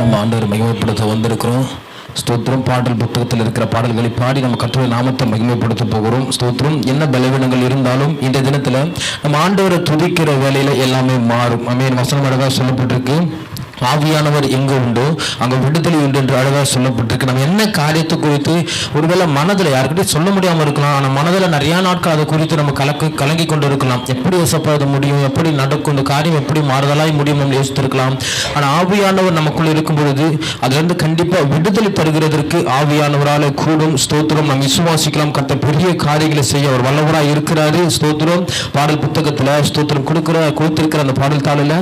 நம்ம ஆண்டவர் மகிமைப்படுத்த வந்திருக்கிறோம். ஸ்தோத்திரம். பாடல் புத்தகத்தில் இருக்கிற பாடல்களை பாடி நம்ம கர்த்தருடைய நாமத்தை மகிமைப்படுத்த போகிறோம். ஸ்தோத்திரம். என்ன பலவீனங்கள் இருந்தாலும் இந்த தினத்தில் நம்ம ஆண்டவரை துதிக்கிற வேலையில் எல்லாமே மாறும். ஆமென். வசனம் அழகாக சொல்லப்பட்டிருக்கு, ஆவியானவர் எங்கே உண்டோ அங்கே விடுதலை உண்டு என்று அழகாக சொல்லப்பட்டிருக்கு. நம்ம என்ன காரியத்தை குறித்து ஒருவேளை மனதில் யாருக்கிட்டையும் சொல்ல முடியாமல் இருக்கலாம், ஆனால் மனதில் நிறையா நாட்கள் அதை குறித்து நம்ம கலங்கி கொண்டு இருக்கலாம். எப்படி யோசிப்பது முடியும், எப்படி நடக்கும், இந்த காரியம் எப்படி மாறுதலாய் முடியும் நம்ம யோசித்திருக்கலாம். ஆனால் ஆவியானவர் நமக்குள்ள இருக்கும் பொழுது அதிலிருந்து கண்டிப்பாக விடுதலை தருகிறதற்கு ஆவியானவரால் கூடும். ஸ்தோத்திரம். நம்ம விசுவாசிக்கலாம். கர்த்தர் பெரிய காரியங்களை செய்ய அவர் வல்லவராக இருக்கிறாரு. ஸ்தோத்திரம். பாடல் புத்தகத்தில் ஸ்தோத்திரம் கொடுத்திருக்கிற அந்த பாடல் தாளில்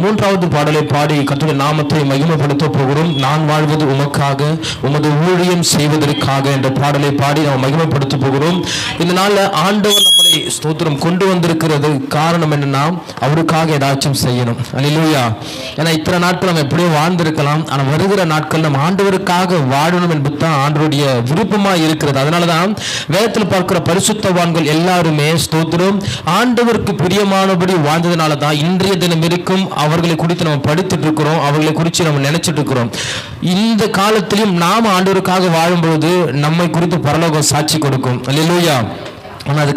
மூன்றாவது பாடலை பாடி கர்த்தருடைய நாமத்தை மகிமைப்படுத்த போகிறோம். நான் வாழ்வது உமக்காக, உமது ஊழியம் செய்வதற்காக என்ற பாடலை பாடி நாம் மகிமைப்படுத்த போகிறோம். இந்த நாளில் ஆண்டவர் நம்மளை ஸ்தோத்திரம் கொண்டு வந்திருக்கிறது காரணம் என்னன்னா, அவருக்காக ஏதாச்சும் செய்யணும். அல்லேலூயா. ஏன்னா இத்தனை நாட்கள் நம்ம எப்படியோ வாழ்ந்திருக்கலாம், ஆனால் வருகிற நாட்கள் நம்ம ஆண்டவருக்காக வாழணும் என்பது தான் ஆண்டவருடைய விருப்பமாக இருக்கிறது. அதனால தான் வேதத்தில் பார்க்கிற பரிசுத்தவான்கள் எல்லாருமே ஸ்தோத்திரம் ஆண்டவருக்கு பிரியமானபடி வாழ்ந்ததுனால தான் இன்றைய தினம் இருக்கும் அவர்களை குறித்து நம்ம படித்துட்டு இருக்கிறோம், அவர்களை குறித்து நம்ம நினைச்சிட்டு இருக்கிறோம். இந்த காலத்திலும் நாம் ஆண்டவருக்காக வாழும்போது நம்மை குறித்து பரலோகம் சாட்சி கொடுக்கும். அல்லேலூயா. ஆனால்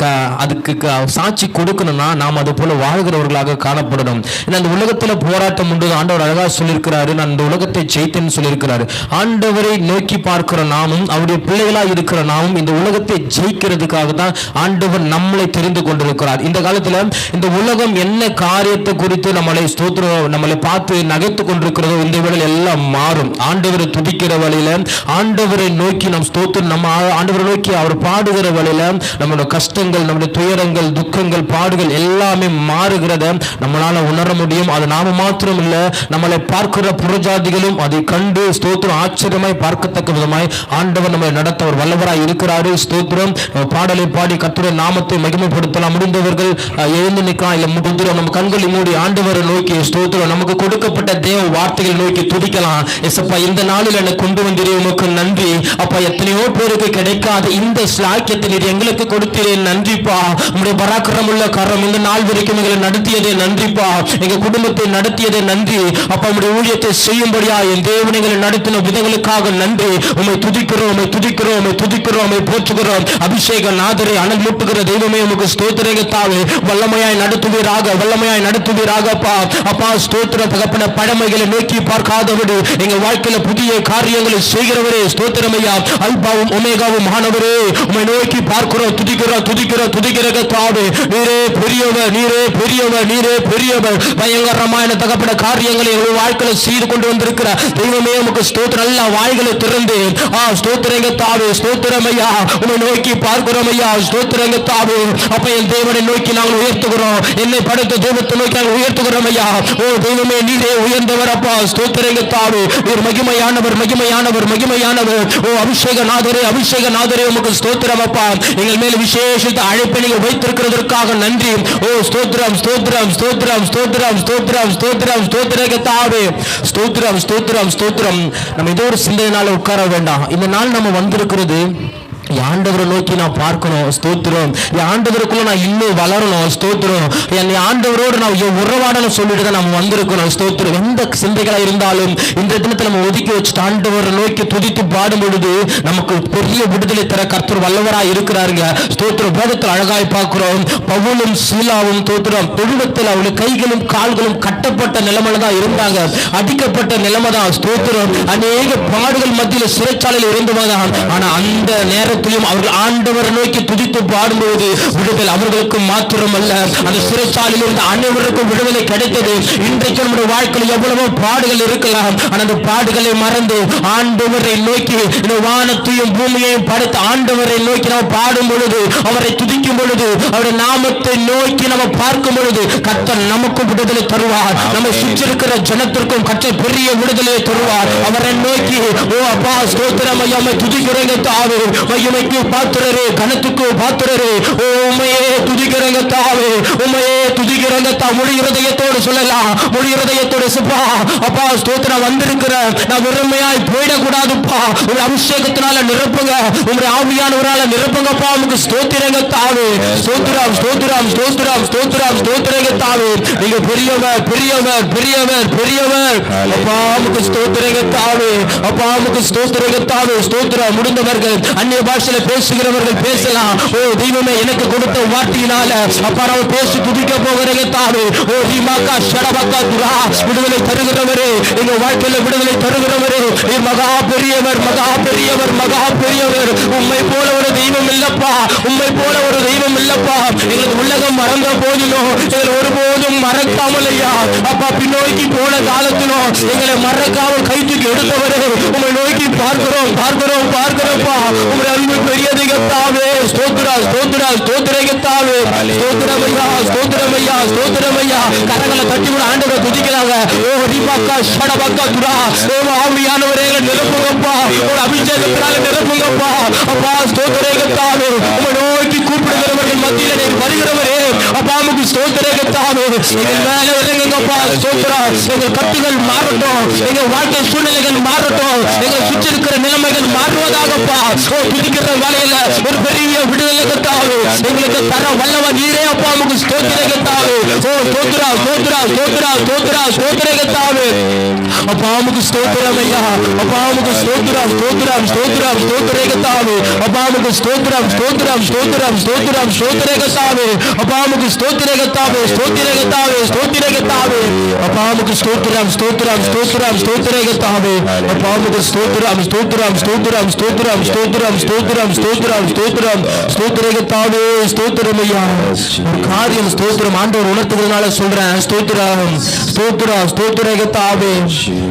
அதுக்கு சாட்சி கொடுக்கணும்னா நாம் அது போல வாழ்கிறவர்களாக காணப்படணும். ஏன்னா அந்த உலகத்தில் போராட்டம் உண்டு. ஆண்டவர் அழகாக சொல்லியிருக்கிறாரு, நான் இந்த உலகத்தை ஜெயித்தேன்னு சொல்லியிருக்கிறாரு. ஆண்டவரை நோக்கி பார்க்கிற நாமும் அவருடைய பிள்ளைகளாக இருக்கிற நாமும் இந்த உலகத்தை ஜெயிக்கிறதுக்காக தான் ஆண்டவர் நம்மளை தெரிந்து கொண்டிருக்கிறார். இந்த காலத்தில் இந்த உலகம் என்ன காரியத்தை குறித்து நம்மளை பார்த்து நகைத்து கொண்டிருக்கிறதோ இந்த வேளையில் எல்லாம் மாறும். ஆண்டவரை துதிக்கிற வழியில, ஆண்டவரை நோக்கி நம் ஸ்தோத்திரம், நம்ம ஆண்டவரை நோக்கி அவர் பாடுகிற வழியில நம்மளோட கஷ்டங்கள், நம்முடைய துயரங்கள், துக்கங்கள், பாடுகள் எல்லாமே மாறுகிறத நம்மளால உணர முடியும். அது நாம மாத்திரம் இல்ல, நம்மளை பார்க்கிற புறஜாதிகளும் அதை கண்டு ஸ்தோத்திரம் ஆச்சரியமாய் பார்க்கத்தக்க விதமாய் ஆண்டவர் நம்மை நடத்த ஒரு வல்லவராய் இருக்கிறாரு. ஸ்தோத்திரம். பாடலை பாடி கர்த்தருடைய நாமத்தை மகிமைப்படுத்தலாம். முடிந்தவர்கள் எழுந்து நிற்கலாம், இல்ல முடிஞ்சிடும். நம்ம கண்களை மூடி ஆண்டவரை நோக்கி ஸ்தோத்திரம் நமக்கு கொடுக்கப்பட்ட தேவ வார்த்தைகளை நோக்கி துதிக்கலாம். எசப்பா, இந்த நாளில் என்னை கொண்டு வந்தீரே, உமக்கு நன்றி. அப்பா, எத்தனையோ பேருக்கு கிடைக்காத இந்த ஸ்லாக்கியத்தை நீர் எங்களுக்கு கொடுத்தீரே, நன்றிப்பா. உங்களுடைய பராக்கிரமுள்ள கரம் இந்த நாள் வரைக்கும் எங்களை நடத்தியதே நன்றிப்பா. எங்க குடும்பத்தை நடத்தியதே நன்றி அப்பா. உங்களுடைய ஊழியத்தை செய்யும்படியா என் தேவன் எங்களை நடத்தின விதங்களுக்காக நன்றி. உம்மை துதிக்கிறோம், உம்மை துதிக்கிறோம், உம்மை துதிக்கிறோம், உம்மை போற்றுகிறோம். அபிஷேக நாதரை அனல் மூட்டுகிற தெய்வமே உமக்கு ஸ்தோத்திரங்க தாவே. வல்லமையாய் நடத்துவீராக, வல்லமையாய் நடத்துவீராகப்பா. அப்பா ஸ்தோத்திர தகப்பன பழமைகளை நோக்கி பார்க்காதவடு எங்க வாழ்க்கையில புதிய காரியங்களை செய்கிறவரே ஸ்தோத்திரமையா. அல்பாவும் ஒமேகாவும் ஆனவரே உம்மை நோக்கி பார்க்கிறோம், துதிக்கிறோம், துதிக்கிற தாவே. நீரே பெரியவர், நீரே பெரியவர், நீரே பெரியவர். பயங்கரமான தகப்பன காரியங்களை எங்கள் வாழ்க்கையில செய்து கொண்டு வந்திருக்கிற தெய்வமே உமக்கு ஸ்தோத்திரம். நல்ல வாய்களை திறந்து ஸ்தோத்திரங்க தாவே. ஸ்தோத்திரமையா உம்மை நோக்கி பார்க்கிறோம் ஐயா. ஸ்தோத்திரங்க தாவே. அப்ப என் தேவனை நோக்கி நாங்கள் உயர்த்துகிறோம், என்னை படைத்த தெய்வத்தை நோக்கி நாங்கள் உயர்த்துகிறோம் ஐயா. ஓ தெய்வமே, நீரே உயர்ந்தவர் அப்பா. ஸ்தோத்திரங்க தாவே. நீர் மகிமையானவர், மகிமையானவர், மகிமையானவர். ஓ அபிஷேக நாதரே, அபிஷேக நாதரே உமக்கு ஸ்தோத்திரம் அப்பா. எங்கள் மேல் விசேஷித்த அழைப்பை நீங்கள் வைத்திருக்கிறதற்காக நன்றி. ஓ ஸ்தோத்திரம், ஸ்தோத்திரம், ஸ்தோத்திரம், ஸ்தோத்திரம், ஸ்தோத்திரம், ஸ்தோத்திரம், ஸ்தோத்திரங்க தாவே. ஸ்தோத்திரம், ஸ்தோத்திரம், ஸ்தோத்திரம். நம்ம ஏதோ ஒரு சிந்தையினால உட்கார வேண்டாம். இந்த நாள் நம்ம வந்திருக்கிறது ஆண்டவரை நோக்கி நான் பார்க்கணும். ஸ்தோத்திரம். என் ஆண்டவருக்குள்ள நான் இன்னும் வளரணும். ஸ்தோத்திரம். என் ஆண்டவரோடு நான் உறவாடணும் சொல்லிட்டு தான் நம்ம வந்திருக்கணும். ஸ்தோத்திரம். எந்த சிந்தைகளா இருந்தாலும் இந்த தினத்தில் நம்ம ஒதுக்கி வச்சுட்டு ஆண்டவரை நோக்கி துதித்து பாடும் பொழுது நமக்கு பெரிய விடுதலை தர கர்த்தர் வல்லவராய் இருக்கிறாருங்க. ஸ்தோத்திரம். வேதத்தில் அழகாய் பார்க்கிறோம். பவுலும் சீலாவும் ஸ்தோத்திரம் தொழுவத்தில் அவருடைய கைகளும் கால்களும் கட்டப்பட்ட நிலைமையில தான் இருந்தாங்க, அடிக்கப்பட்ட நிலைமை தான். ஸ்தோத்திரம். அநேக பாடுகள் மத்தியில் சிறைச்சாலையில் இருந்தவங்க. ஆனா அந்த நேரத்தில் அவர்கள் ஆண்டவரை நோக்கி துதித்து பாடும்போது விடுதலை அவர்களுக்கு மாத்திரம் அல்ல, அந்த சிறைச்சாலையில் இருந்த அனைவருக்கும் விடுதலை கிடைத்தது. இன்றைக்கு நம்முடைய வாழ்க்கையில் எவ்வளவோ பாடுகள் இருக்கலாம், ஆனால் அந்த பாடுகளை மறந்து ஆண்டவரை நோக்கி இந்த வானத்தையும் பூமியையும் படைத்த ஆண்டவரை நோக்கி நாம் பாடும் பொழுது, அவரை துதிக்கும் பொழுது, அவருடைய நாமத்தை நோக்கி நம்ம பார்க்கும் பொழுது கர்த்தர் நமக்கு விடுதலை தருவார். நம்ம சுற்றி இருக்கிற ஜனத்திற்கும் கர்த்தர் பெரிய விடுதலையை தருவார். அவரை நோக்கி ஓ அப்பா ஸ்தோத்திரம் ஐயா, துதிக்கிறேங்க தாவே. மகிமைக்கு பாத்திரரே, கனத்துக்கு பாத்திரரே, உம்மையே துதிக்கிறேங்க தாவே, உம்மையே துதிக்கிறேன் இரங்கத்தா. முழு இருதயத்தோடு சொல்லலாம், முழு இருதயத்தோடு சுப்பா அப்பா ஸ்தோத்திரம் வந்திருக்கிற நான் வெறுமையாய் போயிடக்கூடாதுப்பா. ஒரு அபிஷேகத்தினால நிரப்புங்க, உங்களுடைய ஆவியானவரால நிரப்புங்கப்பா. உங்களுக்கு ஸ்தோத்திரங்கத்தாவே. ஸ்தோத்திரம் ஸ்தோத்திரம் ஸ்தோத்திரம் ஸ்தோத்திரம் ஸ்தோத்திரங்கத்தாவே. நீங்க பெரியவர் பெரியவர் பெரியவர் பெரியவர் அப்பா. உங்களுக்கு ஸ்தோத்திரங்கத்தாவே. அப்பா உங்களுக்கு ஸ்தோத்திரங்கத்தாவே. ஸ்தோத்திரம். முடிந்தவர்கள் அந்நிய பாஷையில பேசுகிறவர்கள் பேசலாம். ஓ தெய்வமே, எனக்கு கொடுத்த வார்த்தையினால அப்பா நான் பேசி துதிக்க போகிறேங்க தாவே. ஓ ரீமாக்கா ஷடபக்கா துரா. விடுதலை தருகிறவரே, எங்க வாழ்க்கையில விடுதலை தருகிறவரே, நீ மகா பெரியவர் மகா பெரியவர் மகா பெரியவர். உம்மை போல ஒரு தெய்வம் இல்லப்பா, உம்மை போல ஒரு தெய்வம் இல்லப்பா. எங்களுக்கு உலகம் மறந்த போதிலும் எங்களை ஒருபோதும் மறக்காமல் ஐயா அப்பா பின்னோக்கி போன காலத்திலும் எங்களை மறக்காமல் கைத்துக்கு எடுத்தவரே, உம்மை நோக்கி பார்க்கிறோம் பார்க்கிறோம் பார்க்கிறோம்ப்பா. உங்களுடைய அன்பு பெரியது கத்தாவே. ஸ்தோத்திரா ஸ்தோத்திரா ஸ்தோத்திரகத்தாவே. ஸ்தோத்திரமையா ஸ்தோத்திரமையா ஸ்தோத்திரமையா. கரங்களை தட்டி கூட ஆண்டவரை துதிக்கலாங்க. ஓ ரீபாக்கா ஷடபக்கா துரா. ஓ ஆவியானவரே நிரப்புங்கப்பா, ஒரு அபிஷேகத்தினால நிரப்புங்கப்பா. அப்பா ஸ்தோத்திரகத்தாவே. உம்மை நோக்கி கூப்பிடுகிறவர்கள் மத்தியில நீர் வருகிறவரே அப்பா நமக்கு ஸ்தோத்திரகத்தாவே. எங்கள் மேல இறங்குங்கப்பா. ஸ்தோத்திரா. எங்கள் கட்டுகள் மாறட்டும், எங்கள் வாழ்க்கை சூழ்நிலைகள் மாறட்டும், எங்கள் சுற்றி இருக்கிற நிலைமைகள் மாறுவதாகப்பா. ஓ துதிக்கிற வேலையில ஒரு பெரிய விடுதலை கத்தாவே எங்களுக்கு தர வல்லவ நீரே அப்பா. நமக்கு ஸ்தோத்திரகத்தாவே. ஓ ஸ்தோத்திரா ஸ்தோத்திரா ஸ்தோத்திரா ஸ்தோத்திரா ஸ்தோத்திரகத்தாவே. அப்பா நமக்கு ஸ்தோத்திரமையா. அப்பா நமக்கு ஸ்தோத்திரம் ஸ்தோத்திரம் ஸ்தோத்திரம் ஸ்தோத்திரகத்தாவே. அப்பா நமக்கு ஸ்தோத்திரம் ஸ்தோத்திரம் ஸ்தோத்திரம் ஸ்தோத்திரம் ஸ்தோத்திரகத்தாவே. அப்பா நமக்கு ஸ்தோத்திரகத்தாவே ஸ்தோத்திரகத்தாவே ஸ்தோத்திரகத்தாவே. அப்பா நமக்கு ஸ்தோத்திரம் ஸ்தோத்திரம் ஸ்தோத்திரம் ஸ்தோத்திரகத்தாவே. அப்பா நமக்கு ஸ்தோத்திரம் ஸ்தோத்திரம் ஸ்தோத்திரம் ஸ்தோத்திரம் ஸ்தோத்திரம் ஸ்தோத்திரம் ஸ்தோத்திரம் ஸ்தோத்திரம் ஸ்தோத்திரகத்தாவே. ஸ்தோத்திரமையா. ஒரு காரியம் ஸ்தோத்திரம் ஆண்டவர் உணர்த்துகிறதுனால சொல்றேன். ஸ்தோத்திரம் ஸ்தோத்திரம் ஸ்தோத்திரகத்தாவே.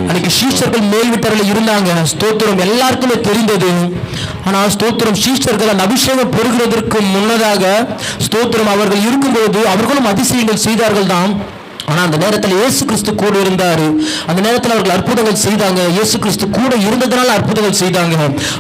அன்னைக்கு சீஷர்கள் மேல் வீட்டறையில் இருந்தாங்க. ஸ்தோத்திரம் எல்லாருக்குமே தெரிந்தது. ஆனால் ஸ்தோத்திரம் சீஷர்கள் அந்த அபிஷேகம் பெறுகிறதற்கு முன்னதாக ஸ்தோத்திரம் அவர்கள் இருக்கும்போது அவர்களும் அதிசயங்கள் செய்தார்கள் தான். ஆனா அந்த நேரத்தில் இயேசு கிறிஸ்து கூட இருந்தாரு. அந்த நேரத்தில் அவர்கள் அற்புதங்கள் செய்தாங்க. இயேசு கிறிஸ்து கூட இருந்ததுனால அற்புதங்கள் செய்தாங்க.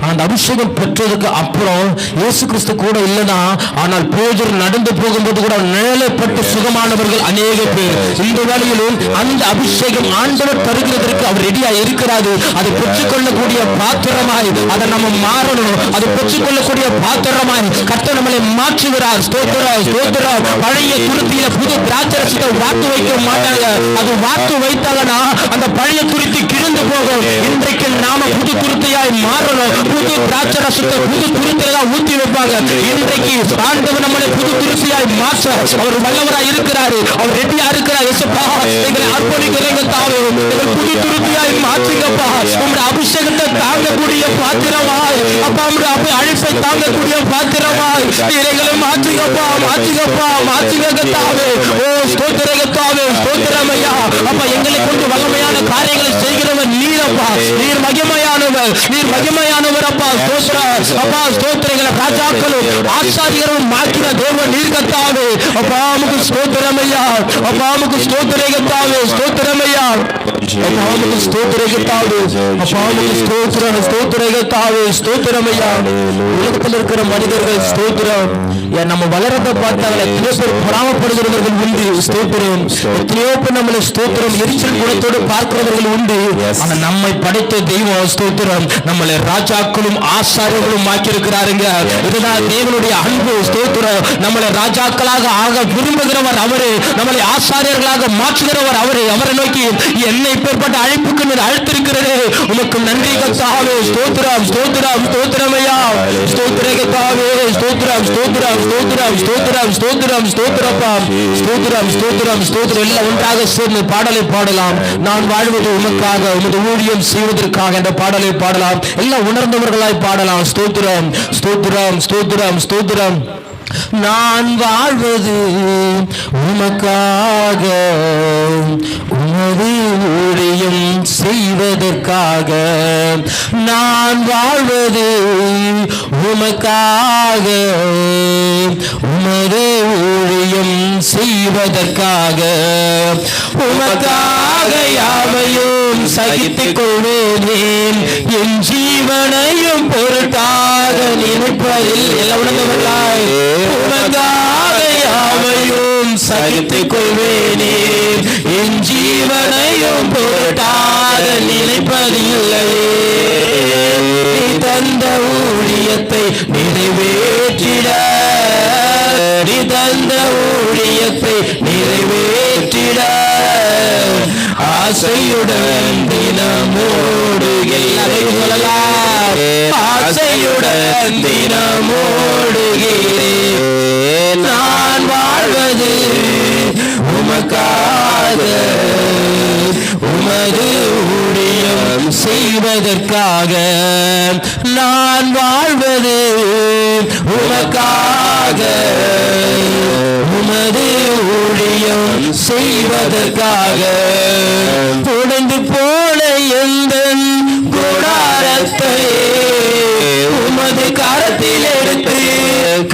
அந்த அபிஷேகம் பெற்றதுக்கு அப்புறம் இயேசு கிறிஸ்து கூட இல்லைனா, ஆனால் பேதுரு நடந்து போகும்போது கூட நிழலைப்பட்டு சுகமானவர்கள் அநேக பேர். இந்த வேளையிலும் அந்த அபிஷேகம் ஆண்டவர் தருகிறதற்கு அவர் ரெடியா இருக்கிறாரு. அதை பெற்றுக்கொள்ளக்கூடிய பாத்திரமாய் அதை நம்ம மாறணும். அதை பெற்றுக்கொள்ளக்கூடிய பாத்திரமாய் கர்த்தர் நம்மளை மாற்றுகிறார். ஸ்தோத்திர ஸ்தோத்திர. பழைய துருத்தியில புது திராட்சரசத்தை வாக்கு வைக்க மாட்டாங்க. அது வாக்கு வைத்தாங்கன்னா அந்த பழைய துருத்தி கிழிந்து போகும். இன்றைக்கு நாம புது துருத்தியாய் மாறணும். புது திராட்சரசத்தை புது துருத்தியா ஊத்தி வைப்பாங்க. இன்றைக்கு ஆண்டவர் நம்மளை புது துருத்தியாய் மாற்ற அவர் வல்லவராய் இருக்கிறாரு. அவர் ரெடியா இருக்கிறார். எசப்பா எங்களை அர்ப்பணிக்கிறீங்க தாவே. எங்கள் புது துருத்தியாய் மாற்றுங்கப்பா. உங்களுடைய அபிஷேகத்தை தாங்கக்கூடிய பாத்திரமாய் அப்பா, உங்களுடைய அழைப்பை தாங்கக்கூடிய பாத்திரமாய் எங்களை மாற்றுங்கப்பா மாற்றுங்கப்பா மாற்றுங்க தாவே. ஓ ஸ்தோத்திரகத்தாவே ஸ்தோத்திரமையா. அப்பா எங்களை கொண்டு வல்லமையான காரியங்களை செய்கிறவர் நீரப்பா. நீர் மகிமையானவர், நீர் மகிமையானவர் அப்பா. ஸ்தோத்திர அப்பா ஸ்தோத்திரங்களை ராஜாக்களும் ஆசாரியரும் மாற்றின தேவன் நீர் கத்தாவே. அப்பா நமக்கு ஸ்தோத்திரமையா. அப்பா நமக்கு ஸ்தோத்திரகத்தாவே ஸ்தோத்திரமையா. அப்பா நமக்கு ஸ்தோத்திரகத்தாவே. அப்பா நமக்கு ஸ்தோத்திரம் ஸ்தோத்திரகத்தாவே ஸ்தோத்திரமையா. உலகத்தில் இருக்கிற மனிதர்கள் ஸ்தோத்திரம் நம்ம வளரத்தை பார்த்தாங்க. எத்தனையோ பேர் பொறாமப்படுகிறவர்கள் உண்டு. ஸ்தோத்திரம். எத்தனையோ பேர் நம்மளை ஸ்தோத்திரம் எரிச்சல் குணத்தோடு பார்க்கிறவர்கள் உண்டு. ஆனா நம்மை படைத்த தெய்வம் ஸ்தோத்திரம் நம்மளை ராஜாக்களும் ஆசாரியர்களும் ஆக்கியிருக்கிறாருங்க. இதுதான் தேவனுடைய அன்பு. ஸ்தோத்திரம். நம்மளை ராஜாக்களாக ஆக விரும்புகிறவர் அவரே. நம்மளை ஆசாரியர்களாக மாற்றுகிறவர் அவரே. அவரை நோக்கி என்னை பேர்பட்ட அழைப்புக்கு நீர் அழைத்திருக்கிறதே உமக்கு நன்றி கர்த்தாவே. ஸ்தோத்திரம் ஸ்தோத்திரம் ஸ்தோத்திரமையா. ஸ்தோத்திரகத்தாவே ஸ்தோத்திரம் ஸ்தோத்திரம் ஸ்தோத்திரம் ஸ்தோத்திரம் ஸ்தோத்திரம் ஸ்தோத்திரப்பா. ஸ்தோத்திரம் ஸ்தோத்திரம் ஸ்தோத்திரம். எல்லாம் ஒன்றாக சேர்ந்து பாடலை பாடலாம். நான் வாழ்வது உமக்காக உமது ஊழியம் செய்வதற்காக என்ற பாடலை பாடலாம். எல்லாம் உணர்ந்தவர்களாய் பாடலாம். ஸ்தோத்திரம் ஸ்தோத்திரம் ஸ்தோத்திரம் ஸ்தோத்திரம். நான் வாழ்வது உமக்காக உமது ஊழியம் செய்வதற்காக. நான் வாழ்வது உமக்காக உமது ஊழியம் செய்வதற்காக. உமக்காக யாவையும் சகித்துக் கொள்வேனே. என் ஜீவனையும் பொருட்டாக நினைப்பதில் எல்லாம் உணர்ந்தவர்களாய் உமக்காக யாவையும் சகித்துக் கொள்வேனே, என் ஜீவனையும் பொருட்டாக நினைப்பதில்லையே. நீ தந்த ஊழியத்தை நிறைவேற்றிட, நீ தந்த ஊழியத்தை நிறைவேற்றிட ஆசையுடன் தினமோடு எல்லாரையும் சொல்லலாம், ஆசையுடன் தினமோடுகிறேன். நான் வாழ்வது உமக்காக, உமது ஊழியம் செய்வதற்காக. நான் வாழ்வது உமக்காக, உமது ஊழியம் செய்வதற்காக. உடைந்து போன எந்தன் கூடாரத்தை உமது கரத்தில் எடுத்து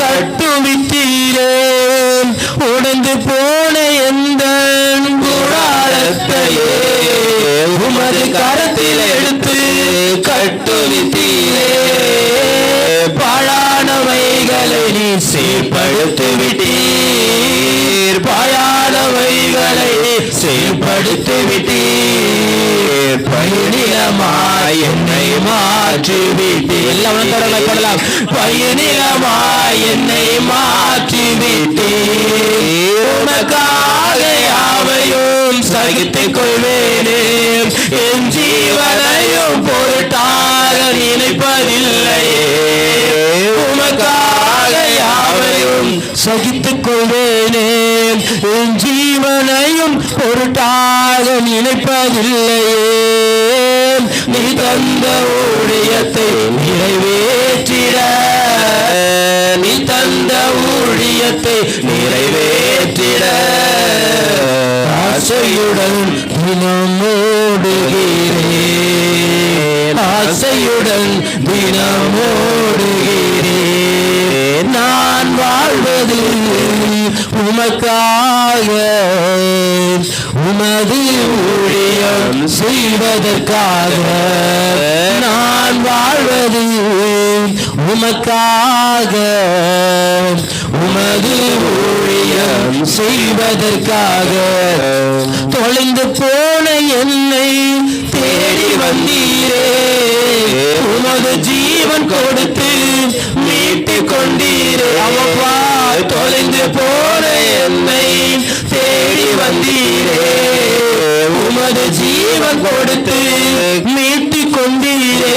கட்டுவித்தீரே. உடைந்து போன எந்தன் கூடாரத்தையே உமது கரத்தில் எடுத்து கட்டுவித்தீரே. பழானவைகளை நீ சீர்படுத்தி விட்டீர், பழானவைகளை சீர்படுத்தி விட்டீர். பயனிலமாய் என்னை மாற்றி விட்டீர். எல்லாம் தொடரலாம். பயனிலமாய் என்னை மாற்றி விட்டீர். உனக்காக யாவையும் சகித்துக் கொள்வேனே, என் ஜீவனையும் பொருட்டாக நினைப்பதில்லையே. உமக்காக யாவையும் சகித்துக் கொள்வேனே, என் ஜீவனையும் பொருட்டாக நினைப்பதில்லையே. நீ தந்த ஊழியத்தை நிறைவேற்றிட, நீ தந்த ஊழியத்தை நிறைவேற்றிட ஆசையுடன் தினமோடுகிறேன், ஆசையுடன் தினமோடுகிறேன். நான் வாழ்வது உமக்காக, உமது ஊழியம் செய்வதற்காக. நான் வாழ்வது உமக்காக, உமது ஊழியம் செய்வதற்காக. தொலைந்து போன என்னை தேடி வந்தீரே, உமது ஜீவன் கொடுத்து மீட்டு கொண்டீரே. அவப்பா, தொலைந்து போன என்னை தேடி வந்தீரே, உமது ஜீவன் கொடுத்து மீட்டு கொண்டீரே.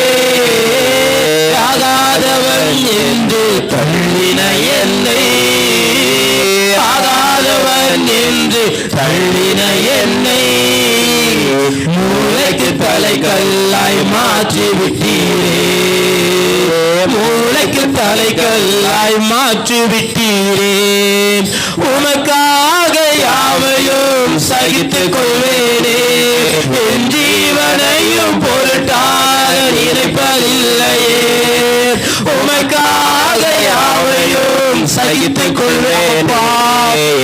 ஆகாதவன் என்று தள்ளின என்னை, ஆகாதவன் என்று தள்ளின என்னை மூளைக்கு தலைக்கல்லாய் மாற்றி விட்டீரே, மூளைக்கு தலைக்கல்லாய் மாற்றி விட்டீரே. உமக்காக யாவையும் சகித்துக் கொள்வேனே, என் ஜீவனையும் பொருட்டாக நினைப்பதில்லையே. உமக்காக யாவையும் சகித்துக் கொள்வேன்,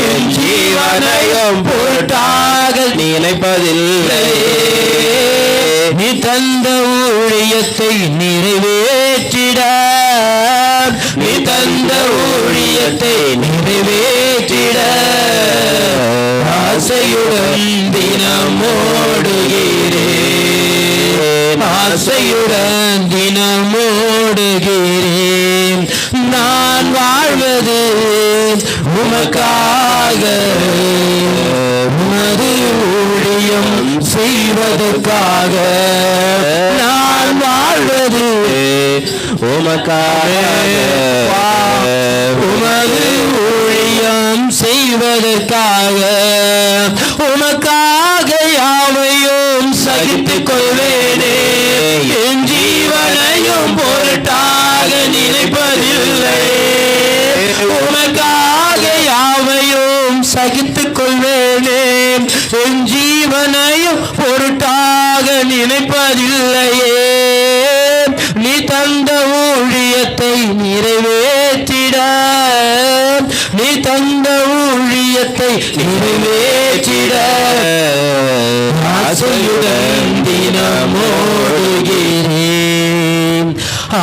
என் ஜீவனையும் பொருட்டாக நினைப்பதில்லையே. நீ தந்த ஊழியத்தை நிறைவேற்றிட, நீ தந்த ஊழியத்தை நிறைவேற்றிட ஆசையுடன் தினமோடுகிறேன், ஆசையுடன் தினமோடுகிறேன். நான் வாழ்வது உமக்காக, உமது ஊழியம் செய்வதற்காக. நான் வாழ்வது உமக்காக, உமது ஊழியம் செய்வதற்காக. உமக்காக யாவையும் சகித்துக் கொள்வேனே, என் ஜீவனையும் பொருட்டாக நினைப்பதில்லை. உமக்காக யாவையும் சகித்துக் கொள்வேனே, என் ஜீவனையும் பொருட்டாக நினைப்பதில்லையே. நீ தந்த ஊழியத்தை நிறைவேற்றிட, நீ தந்த ஊழியத்தை நிறைவேற்றிட ஆசையுடன் தினமோடுகிறேன்,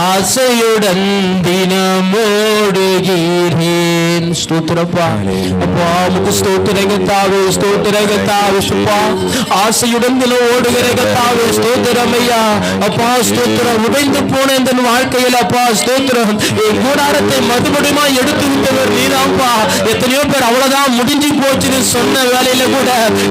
ஆசையுடன் தினமோடுகிறேன். ஸ்தோத்திரப்பா. அப்பா உமக்கு ஸ்தோத்திரங்க தாவே, ஸ்தோத்திரங்க தாவே சுப்பா. ஆசையுடன் ஓடுகிறங்க தாவே, ஸ்தோத்திரம் ஐயா. அப்பா ஸ்தோத்திரம். உடைந்து போன இந்த வாழ்க்கையில் அப்பா ஸ்தோத்திரம். என் கூடாரத்தை மறுபடியுமா எடுத்து விட்டவர் நீதான்ப்பா. எத்தனையோ பேர் அவ்வளவுதான் முடிஞ்சு போச்சுன்னு சொன்ன வேலையில கூட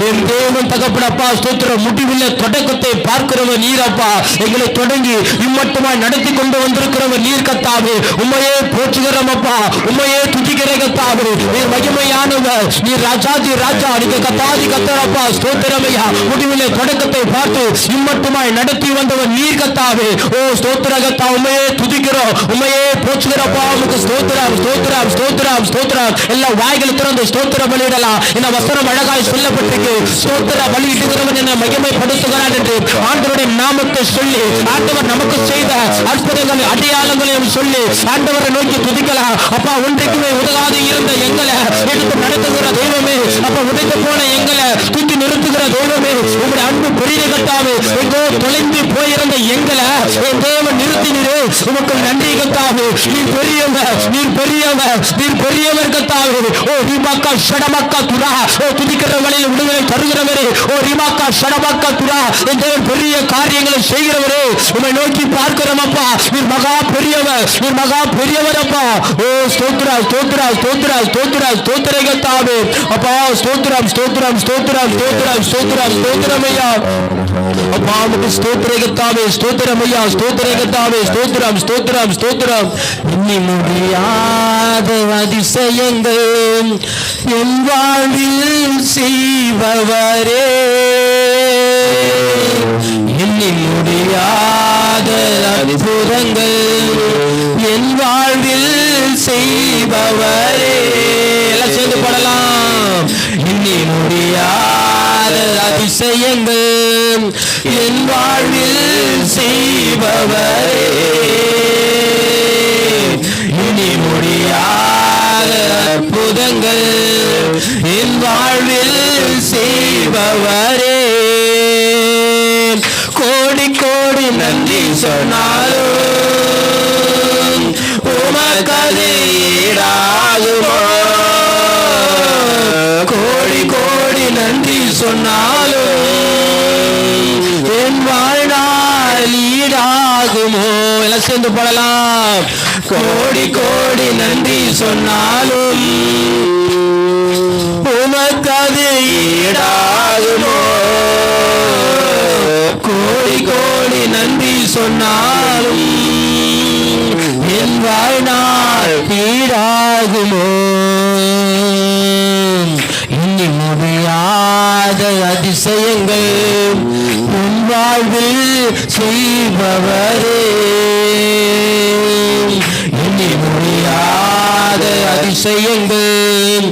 என் தேவன் தகப்பனப்பா ஸ்தோத்திரம் முடிவில் தொடக்கத்தை பார்க்கிறவர் நீரப்பா. எங்களை தொடங்கி இம்மட்டுமாய் நடத்தி கொண்டு வந்திருக்கிறவர் நீர் கத்தாவே. உண்மையே போற்றுகிறோம் அப்பா, உண்மையே துதிக்கிற கத்தாவே. நீர் மகிமையானவர், நீர் ராஜாதி ராஜா, நீங்க கத்தாதி கத்தரப்பா ஸ்தோத்திரமையா. முடிவில் தொடக்கத்தை பார்த்து இம்மட்டுமாய் நடத்தி வந்தவர் நீர் கத்தாவே. ஓ ஸ்தோத்திர கத்தா, உண்மையே துதிக்கிறோம், உண்மையே போற்றுகிறப்பா. உங்களுக்கு ஸ்தோத்திரம் ஸ்தோத்திரம் ஸ்தோத்திரம் ஸ்தோத்திரம். எல்லா வாய்களை திறந்து ஸ்தோத்திர பலியிடலாம். இந்த வசனம் அழகாய் சொல்லப்பட்டிருக்கு. ஸ்தோத்திர பலியிடுகிறவன் என்ன மகிமைப்படுத்துகிறான் என்று ஆண்டவருடைய நாமத்தை சொல்லி ஆண்டவர் நமக்கு செய்த அற்புதங்களை அடையாளங்களையும் சொல்லி ஆண்டவரை நோக்கி துதிக்கலாம். அப்பா ஒன்றைக்குமே உதவாது இருந்த எங்களை எடுத்து நடத்துகிற தெய்வமே, அப்ப உடைந்து போன எங்களை தூக்கி நிறுத்துகிற தெய்வமே, உங்களுடைய அன்பு பெரிய கத்தாவே. எங்கோ தொலைந்து போயிருந்த எங்களை என் தேவன் நிறுத்தினீரே, உமக்கு நன்றி கத்தாவே. நீர் பெரியவர், நீர் பெரியவர், நீர் பெரியவர் கத்தாவே. ஓ ரிமாக்கா ஷடமக்கா துரா. ஓ துதிக்கிறவர்களில் விடுதலை தருகிறவரே. ஓ ரிமாக்கா ஷடமக்கா துரா. என் தேவன் பெரிய காரியங்களை செய்கிறவரே, உம்மை நோக்கி பார்க்கிறோம் அப்பா. நீர் மகா பெரியவர், நீர் மகா பெரியவர் அப்பா. ஓ ஸ்தோத்திரா ஸ்தோத்திரா ஸ்தோத்திரா ஸ்தோத்திரா ஸ்தோத்திர கத்தாவே. அப்பா ஸ்தோத்திரம் ஸ்தோத்திரம் ஸ்தோத்திரம் ஸ்தோத்திரம் ஸ்தோத்திரம் ஸ்தோத்திரம் ஐயா. அப்பா உமக்கு ஸ்தோத்திர கத்தாவே, ஸ்தோத்திரம் ஐயா, ஸ்தோத்திர கத்தாவே. ஸ்தோத்திரம் ஸ்தோத்திரம் ஸ்தோத்திரம். எண்ணி முடியாத அதிசயங்கள் என் வாழ்வில் செய்பவரே, எண்ணி முடியாத அற்புதங்கள் என் வாழ்வில் செய்பவரே. எல்லாம் சேர்ந்து பாடலாம். எண்ணி முடியாத அதிசயங்கள் என் வாழ்வில் செய்பவரே, எண்ணி முடியாத அற்புதங்கள் என் வாழ்வில் செய்பவரே. கோடி கோடி நன்றி சொன்னாலும் உமக்கது ஈடாகுமோ. கோடி கோடி நன்றி சொன்னாலும் என் வாழ்நாள் ஈடாகுமோ. எல்லாம் சேர்ந்து பாடலாம். கோடி கோடி நன்றி சொன்னாலும் உமக்கது ஈடாகுமோ. கோடி கோடி நன்றி சொன்னாலும் என் வாழ்நாள் ஈடாகுமோ. எண்ணி முடியாத அதிசயங்கள் உன் வாழ்வில் செய்பவரே, எண்ணி முடியாத அதிசயங்கள்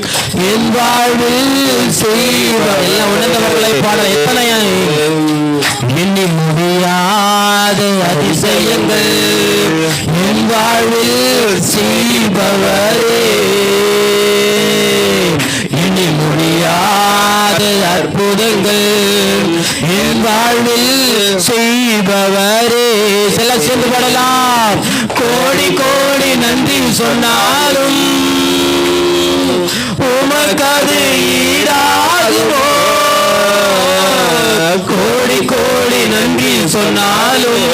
என் வாழ்வில் செய்பவர். எல்லாம் உணர்ந்தவர்களை பாட எத்தனை எண்ணி முடியாத அதிசயங்கள் என் வாழ்வில் செய்பவரே, எண்ணி முடியாத அற்புதங்கள் என் வாழ்வில் செய்பவரே. சில சேர்ந்து பாடலாம். கோடி கோடி நன்றி சொன்னாலும் உமக்கது ஈடாகுமோ. கோடி கோடி நன்றி சொன்னாலும்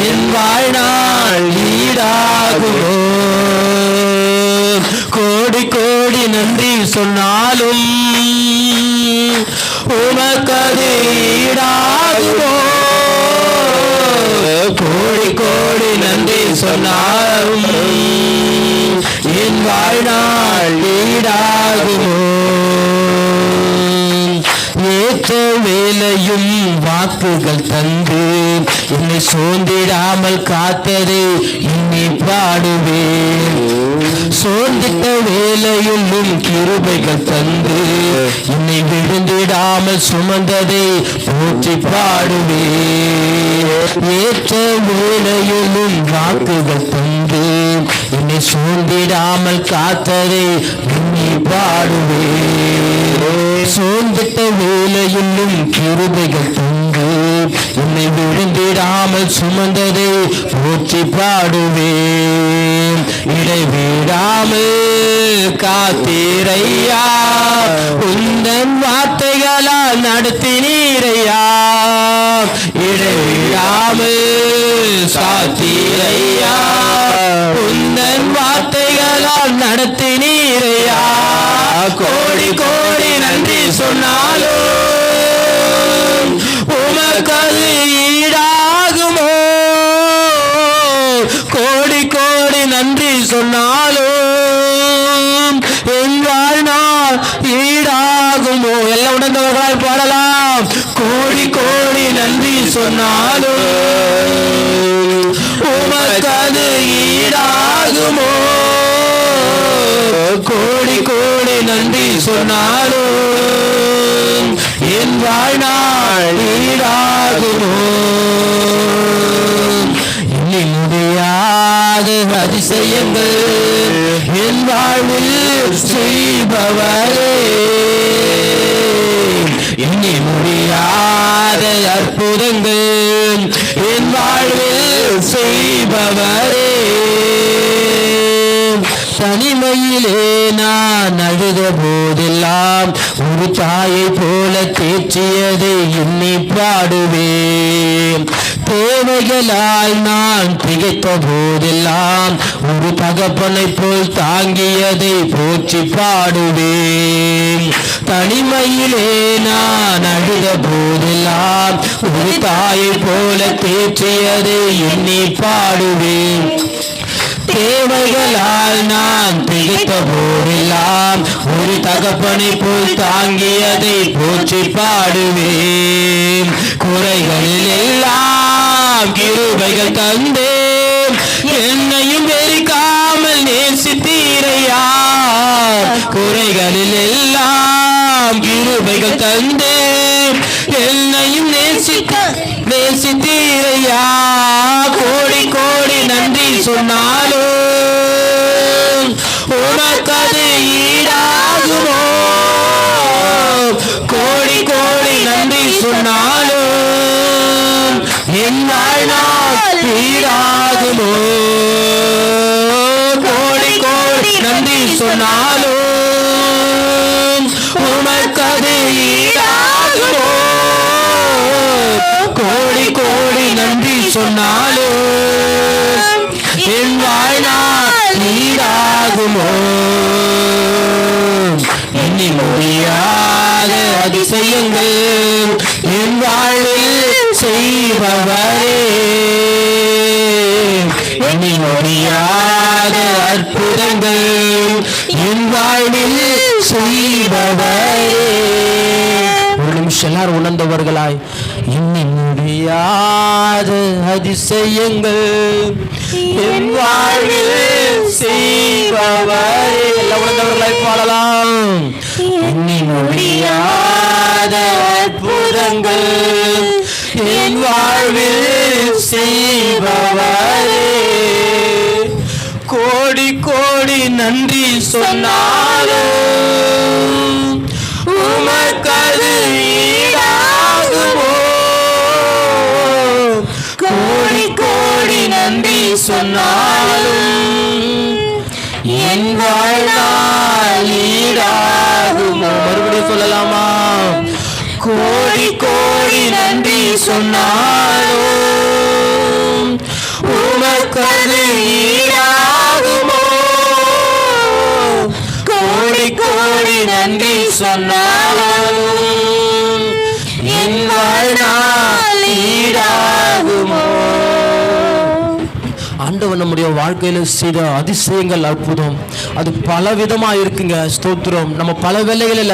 என் வாழ்நாள் ஈடாகுமோ. கோடி கோடி நன்றி சொன்னாலும் உமக்கது ஈடாகுமோ. கோடி கோடி நன்றி சொன்னாலும் என் வாழ்நாள் ஈடாகுமோ. ஏற்ற வேலையும் வாக்குகள் தந்து என்னை சோர்ந்திடாமல் காத்ததை என்னை பாடுவேன். சோர்ந்திட்ட வேலையிலும் கிருபைகள் தந்து என்னை விழுந்திடாமல் சுமந்ததை போற்றி பாடுவேன். ஏற்ற வேலையிலும் வாக்குகள் தந்து என்னை சோர்ந்திடாமல் காத்ததை என்னை பாடுவேன். சோர்ந்திட்ட வேலையிலும் கிருபைகள் தந்து என்னை விழுந்திடாமல் சுமந்ததை போற்றி பாடுவேன். இடைவிடாமல் காத்தீரையா, உந்தன் வார்த்தைகளால் நடத்தினீரையா, இடைவிடாமல் காத்தீரையா, உந்தன் வார்த்தைகளால் நடத்தினீரையா. கோடி கோடி நன்றி சொன்னாலும் உமக்கது ஈடாகுமோ, கோடி கோடி நன்றி சொன்னாலும் என் வாழ்நாள் ஈடாகுமோ. எல்லாம் உணர்ந்தவர்களால் பாடலாம். கோடி கோடி நன்றி சொன்னாலும் உமக்கது ஈடாகுமோ, கோடி கோடி நன்றி சொன்னாலும் என் வாழ்நாள் ஈடாகுமோ. எண்ணி முடியாத அதிசயங்கள் என் வாழ்வில் செய்பவரே, எண்ணி முடியாத அற்புதங்கள் என் வாழ்வில் செய்பவரே. தனிமையிலே நான் அழுத போதெல்லாம் ஒரு தாயை போல தேற்றியதை எண்ணி பாடுவேன். தேவைகளால் நான் திகைத்த போதெல்லாம் ஒரு தகப்பனை போல் தாங்கியதை போற்றி பாடுவேன். தனிமையிலே நான் அழுத போதெல்லாம் ஒரு தாயை போல தேற்றியதை எண்ணி பாடுவேன். தேவைகளால் நான் திகைத்த போதெல்லாம் ஒரு தகப்பனை போல் தாங்கியதை போற்றி பாடுவேன். குறைகளில் எல்லாம் கிருபைகள் தந்தேன், என்னையும் வெறுக்காமல் நேசித்தீரையா. குறைகளில் எல்லாம் கிருபைகள் தந்தேன், என்னையும் நேசித்தீரையா. கோடி கோடி நன்றி சொன்னாலும் உமக்கது ஈடாகுமோ, கோடி கோடி நன்றி சொன்னாலும் என் வாழ்நாள் ஈடாகுமோ, கோடி கோடி நன்றி சொன்னாலும் உமக்கது ஈடாகுமோ, கோடி கோடி நன்றி சொன்னாலும் என் வாழ்நாள் ஈடாகுமோ. எண்ணி முடியாத அதிசயங்கள் என் வாழ்வில் செய்பவரே, எண்ணி முடியாத அற்புதங்கள் என் வாழ்வில் செய்பவரே. ஒரு நிமிஷம் எல்லாரும் உணர்ந்தவர்களாய், எண்ணி முடியாத அதிசயங்கள் என் வாழ்வில் செய்பவரே. எல்லாம் உணர்ந்தவர்களாய் பாடலாம். எண்ணி முடியாத அற்புதங்கள் என் வாழ்வில் செய்பவரே. கோடி கோடி நன்றி சொன்னாலும் உமக்கது ஈடாகுமோ, கோடி கோடி நன்றி சொன்னாலும் என் வாழ்நாள் ஈடாகுமோ. மறுபடியும் சொல்லலாமா? கோடி கோடி நன்றி சொன்னாலும் உமக்கது ஈடாகுமோ, கோடி கோடி நன்றி சொன்னாலும் என் வாழ்நாள் ஈடாகுமோ. ஆண்டவர் நம்முடைய வாழ்க்கையில செய்த அதிசயங்கள் அற்புதம் அது பல விதமா இருக்குங்க. ஸ்தோத்திரம். நம்ம பல வேளைகளில்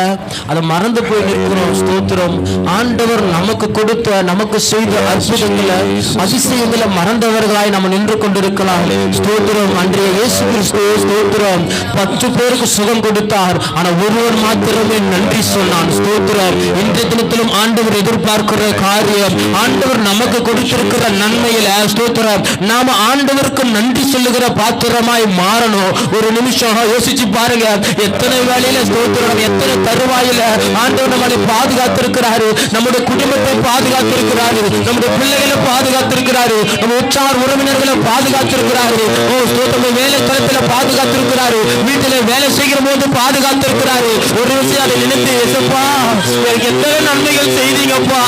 அதை மறந்து போய் நிற்கிறோம். ஸ்தோத்திரம். ஆண்டவர் நமக்கு கொடுத்த நமக்கு செய்த அற்புதங்களை அதிசயங்களை மறந்தவர்களாய் நம்ம நின்று கொண்டிருக்கலாம். ஸ்தோத்திரம். அன்றைய இயேசு கிறிஸ்து ஸ்தோத்திரம் 10 பேருக்கு சுகம் கொடுத்தார். ஆனா ஒருவர் மாத்திரமே நன்றி சொன்னான். ஸ்தோத்திரம். இன்றைய தினத்திலும் ஆண்டவர் எதிர்பார்க்கிற காரியம், ஆண்டவர் நமக்கு கொடுத்திருக்கிற நன்மையில ஸ்தோத்திரம் நாம ஆண்டவருக்கு நன்றி சொல்லுகிற பாத்திரமாய் மாறணும். ஒரு நிமிஷம் யோசிச்சு பாருங்க, எத்தனை வேளையில ஸ்தோத்திரம், எத்தனை தருவாயில ஆண்டவர் நம்மளை பாதுகாத்திருக்கிறாரு, நம்முடைய குடும்பத்தை பாதுகாத்திருக்கிறாரு, நம்முடைய பிள்ளைகளை பாதுகாத்திருக்கிறாரு, நம்ம உற்றார் உறவினர்களை பாதுகாத்திருக்கிறாரு. ஓ ஸ்தோத்திரம், வேலை தளத்துல பாதுகாத்திருக்கிறாரு, வீட்டில வேலை செய்கிற போது பாதுகாத்திருக்கிறாரு. ஒரு விஷயம் அதை நினைத்து, எசப்பா எத்தனை நன்மைகள் செய்தீங்கப்பா,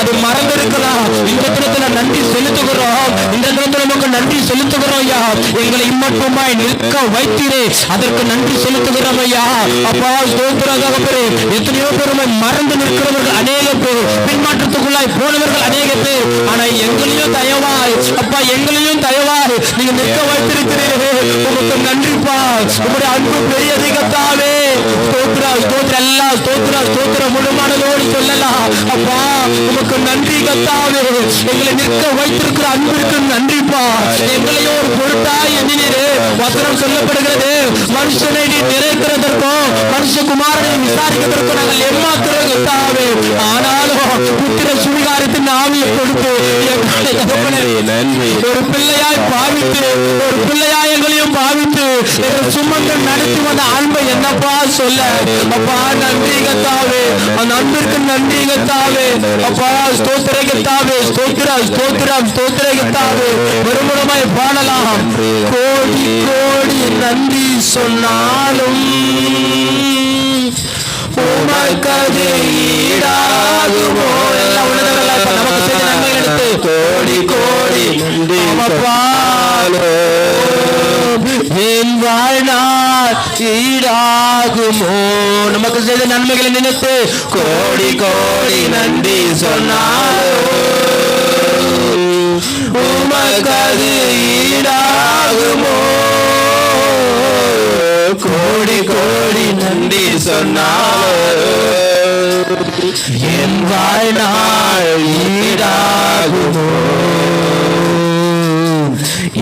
அது மறந்திருக்கலாம். இந்த தினத்துல நன்றி செலுத்துகிறோம், இந்த தினத்துல நமக்கு நன்றி செலுத்துகிறோம் ஐயா. எங்களை இம்மட்டுமாய் நிற்க வைத்தீரே, அதற்கு நன்றி செலுத்துகிறோம் ஐயா. அப்பா ஸ்தோத்திரம் தகப்பனே. எத்தனையோ பேருமை மறந்து நிற்கிறவர்கள் அநேக பேர், பின்மாற்றத்துக்குள்ளாய் போனவர்கள் அநேக பேர். ஆனா எங்களையும் தயவாய் அப்பா, எங்களையும் தயவாய் நீங்க நிற்க வைத்திருக்கிறீர்கள். உங்களுக்கு நன்றிப்பா. உங்களுடைய அன்பு பெரியது கர்த்தாவே. ஸ்தோத்திரம் ஸ்தோத்திரம், எல்லாம் ஸ்தோத்திரம் ஸ்தோத்திரம் முழுமானதோடு சொல்லலாம். அப்பா உமக்கு நன்றி கர்த்தாவே. எங்களை நிற்க வைத்திருக்கிற அன்பிற்கு நன்றிப்பா. எங்களையோ ஒரு பொருட்டாய் எண்ணினீரே. வசனம் சொல்லப்படுகிறது, மனுஷனை நீ நிறைக்கிறதற்கும் மனுஷகுமாரனை விசாரிக்கிறதற்கும் நாங்கள் ஏமாத்துறோம் கர்த்தாவே. ஆனாலும் புத்திர சுவிகாரத்தின் ஆவியை கொடுத்து ஒரு பிள்ளையாய் பாவித்து, ஒரு பிள்ளையாய் எங்களையும் பாவித்து எங்கள் சுமந்து நடத்தி வந்த அன்பை என்னப்பா சொல்ல. அப்பா நன்றி கர்த்தாவே, அந்த அன்பிற்கு நன்றி கர்த்தாவே. அப்பா ஸ்தோத்திர கர்த்தாவே, ஸ்தோத்திரம் ஸ்தோத்திரம் ஸ்தோத்திர கர்த்தாவே. மறுமுறையாய் பாடலாம், கோடி கோடி நன்றி சொன்னாலும் உமக்கது ஈடாகுமோ. எல்லாம் உள்ளதெல்லாம் நமக்கு செய்த நன்மைகள் எடுத்து கோடி கோடி நன்றி என் வாழ்நாள் ஈடாகுமோ. நமக்கு செய்த நன்மைகளை நினைத்து கோடி கோடி நன்றி சொன்னாலும் உமக்கது ஈடாகுமோ. கோடி கோடி நன்றி சொன்னாலும் என் வாழ்நாள் ஈடாகுமோ.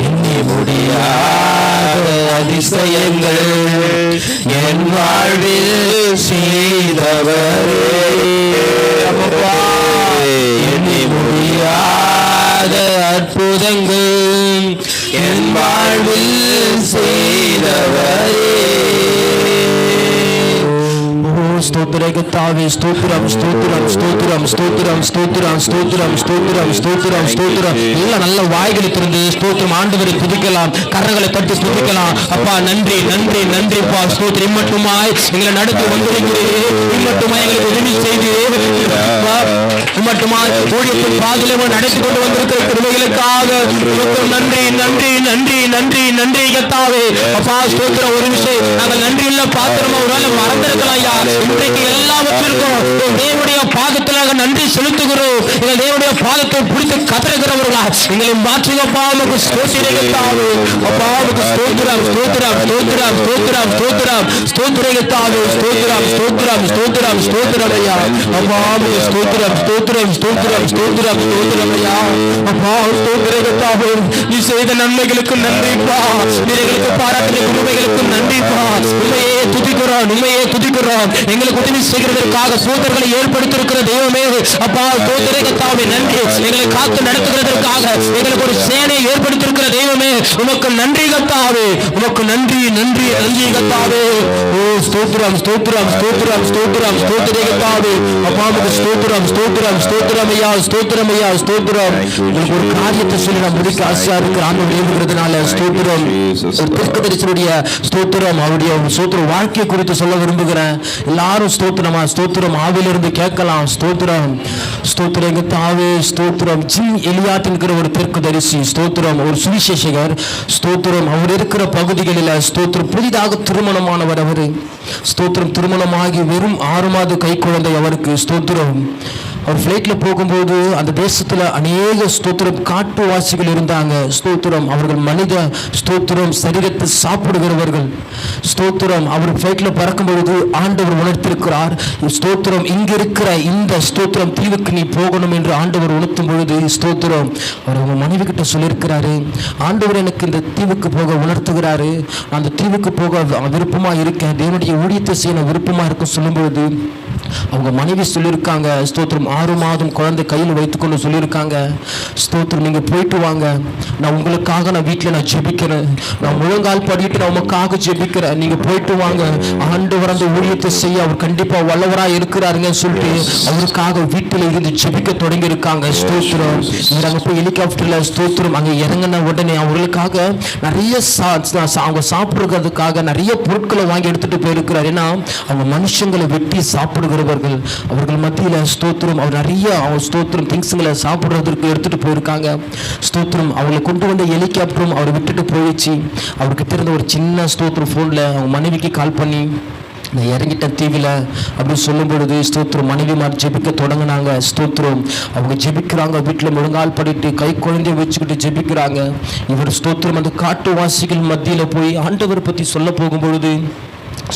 எண்ணி முடியாத அதிசயங்கள் என் வாழ்வில் செய்தவரே. எண்ணி முடியாத அற்புதங்கள் என் வாழ்வில் செய்தவரே. ஸ்தோத்திரம் கர்த்தாவே, ஸ்தோத்திரம் ஸ்தோத்திரம் ஸ்தோத்திரம் ஸ்தோத்திரம் ஸ்தோத்திரம் ஸ்தோத்திரம் ஸ்தோத்திரம் ஸ்தோத்திரம் ஸ்தோத்திரம். எல்லாம் நல்ல வாய்களை திறந்து ஸ்தோத்திரம் ஆண்டவரை துதிக்கலாம், கரங்களை தட்டி துதிக்கலாம். அப்பா நன்றி நன்றி நன்றிப்பா. ஸ்தோத்திரம் இம்மட்டுமாய் எங்களை நடத்தி வந்திருக்கிறீர், இம்மட்டுமாய் எங்களுக்கு உதவி செய்தீர், இம்மட்டுமாய் ஊழியத்தின் பாதையிலே நடத்தி கொண்டு வந்திருக்கிற கிருபைகளுக்காக நன்றி நன்றி நன்றி நன்றி நன்றி கர்த்தாவே. அப்பா ஸ்தோத்திரம். ஒரு விஷயம் நாங்கள் நன்றி இல்ல பாத்திரமா ஒரு நாள் மறந்திருக்கலாம் ஐயா. இன்றைக்கு எல்லாவற்றிற்கும் தேவனுடைய பாதத்திலாக நன்றி செலுத்துகிறோம். எங்கள் தேவனுடைய பாதத்தை பிடித்து கதறுகிறவர்களா எங்களை மாற்றுங்கப்பா. உமக்கு ஸ்தோத்திரம் கர்த்தாவே. அப்பா உமக்கு ஸ்தோத்திரம் ஸ்தோத்திரம் ஸ்தோத்திரம் ஸ்தோத்திரம் ஸ்தோத்திரம் ஸ்தோத்திரம் கர்த்தாவே. ஸ்தோத்திரம் ஸ்தோத்திரம் ஸ்தோத்திரம் ஸ்தோத்திரம் ஐயா. அப்பா உமக்கு ஸ்தோத்திரம் ஸ்தோத்திரம் ஸ்தோத்திரம் ஸ்தோத்திரம் ஸ்தோத்திரம் ஐயா. அப்பா ஸ்தோத்திரம் கர்த்தாவே. நீ செய்த நன்மைகளுக்கு நன்றிப்பா, நீங்களுக்கு பாராட்டின கிருபைகளுக்கு நன்றிப்பா. உண்மையே துதிக்கிறோம், உண்மையே துதிக்கிறோம். எங்களுக்கு உதவி செய்கிறதற்காக சோதர்களை ஏற்படுத்தியிருக்கிற தெய்வமே அப்பா ஸ்தோத்திரம் கர்த்தாவே நன்றி. எங்களை காத்து நடத்துகிறதற்காக எங்களுக்கு ஒரு சேனையை ஏற்படுத்தியிருக்கிற தெய்வமே உமக்கு நன்றி கர்த்தாவே. உமக்கு நன்றி நன்றி நன்றி கர்த்தாவே. ஓ ஸ்தோத்திரம் ஸ்தோத்திரம் ஸ்தோத்திரம் ஸ்தோத்திரம் ஸ்தோத்திரம் கர்த்தாவே. அப்பா உமக்கு ஸ்தோத்திரம் ஸ்தோத்திரம் ஸ்தோத்திரம் ஐயா, ஸ்தோத்திரம் ஐயா, ஸ்தோத்திரம். உங்களுக்கு ஒரு காரியத்தை சொல்லி நான் முடிக்க ஆசையா இருக்கிற ஆண்டவர் ஏவுகிறதுனால ஸ்தோத்திரம். ஒரு தீர்க்கதரிசியுடைய ஸ்தோத்திரம், அவருடைய ஸ்தோத்திர வாழ்க்கை குறித்து சொல்ல விரும்புகிறேன். எல்லாரும் ஸ்தோத்திரமா ஸ்தோத்திரம் ஆவிலிருந்து கேட்கலாம். ஸ்தோத்திரம் ஸ்தோத்திரம் கர்த்தாவே. ஸ்தோத்திரம். ஜிம் எலியாட் என்கிற ஒரு தீர்க்கதரிசி ஸ்தோத்திரம், ஒரு சுவிசேஷகர் ஸ்தோத்திரம். அவர் இருக்கிற பகுதிகளில் ஸ்தோத்திரம் புதிதாக திருமணமானவர். அவரு ஸ்தோத்திரம் திருமணமாகி வெறும் 6 மாத கை குழந்தை அவருக்கு. ஸ்தோத்திரம். அவர் ஃப்ளைட்ல போகும்போது அந்த தேசத்துல அநேக ஸ்தோத்திரம் காட்டுவாசிகள் இருந்தாங்க. ஸ்தோத்திரம். அவர்கள் மனித ஸ்தோத்திரம் சரீரத்தை சாப்பிடுகிறவர்கள். ஸ்தோத்திரம். அவர் ஃப்ளைட்ல பறக்கும்பொழுது ஆண்டவர் உணர்த்திருக்கிறார். ஸ்தோத்திரம் இங்க இருக்கிற இந்த ஸ்தோத்திரம் தீவுக்கு நீ போகணும் என்று ஆண்டவர் உணர்த்தும் பொழுது ஸ்தோத்திரம் அவர் அவங்க மனைவி கிட்ட சொல்லியிருக்கிறாரு, ஆண்டவர் எனக்கு இந்த தீவுக்கு போக உணர்த்துகிறாரு, அந்த தீவுக்கு போக விருப்பமா இருக்கேன், தேவனுடைய ஊழியத்தை செய்ய விருப்பமா இருக்க சொல்லும் பொழுது அவங்க மனைவி சொல்லியிருக்காங்க, ஸ்தோத்திரம் 6 மாதம் குழந்தை கையில் வைத்துக்கொண்டு சொல்லியிருக்காங்க, ஸ்தோத்திரம் நீங்கள் போயிட்டு வாங்க, நான் உங்களுக்காக நான் வீட்டில் நான் ஜெபிக்கிறேன், நான் முழங்கால் படிட்டு நான் உங்களுக்காக ஜெபிக்கிறேன், நீங்கள் போயிட்டு வாங்க, ஆண்டவர் அந்த ஊழியத்தை செய்ய அவர் கண்டிப்பாக வல்லவராக இருக்கிறாருங்கன்னு சொல்லிட்டு அவருக்காக வீட்டில் இருந்து ஜெபிக்க தொடங்கி இருக்காங்க. ஸ்தோத்திரம். அங்கே போய் ஹெலிகாப்டரில் ஸ்தோத்திரம் அங்கே இறங்கின உடனே அவர்களுக்காக நிறைய அவங்க சாப்பிடுறதுக்காக நிறைய பொருட்களை வாங்கி எடுத்துட்டு போயிருக்கிறார். ஏன்னா அவங்க மனுஷங்களை வெட்டி சாப்பிடுகிறவர்கள், அவர்கள் மத்தியில் ஸ்தோத்திரம் அவர் நிறைய ஸ்தோத்திரம் திங்ஸுங்களை சாப்பிடுறதுக்கு எடுத்துட்டு போயிருக்காங்க. ஸ்தோத்திரம் அவங்களை கொண்டு வந்த ஹெலிகாப்டரும் அவர் விட்டுட்டு போயிடுச்சு. அவர்கிட்ட இருந்த ஒரு சின்ன ஸ்தோத்திரம் ஃபோனில் அவங்க மனைவிக்கு கால் பண்ணி நான் இறங்கிட்டேன் தீவில் அப்படின்னு சொல்லும் பொழுது ஸ்தோத்திரம் மனைவிமார் ஜெபிக்க தொடங்கினாங்க. ஸ்தோத்திரம் அவங்க ஜெபிக்கிறாங்க, வீட்டில் முழங்கால் படிட்டு கை குழந்தைய வச்சுக்கிட்டு ஜெபிக்கிறாங்க. இவர் ஸ்தோத்திரம் அந்த காட்டுவாசிகள் மத்தியில் போய் ஆண்டவர் பற்றி சொல்ல போகும் பொழுது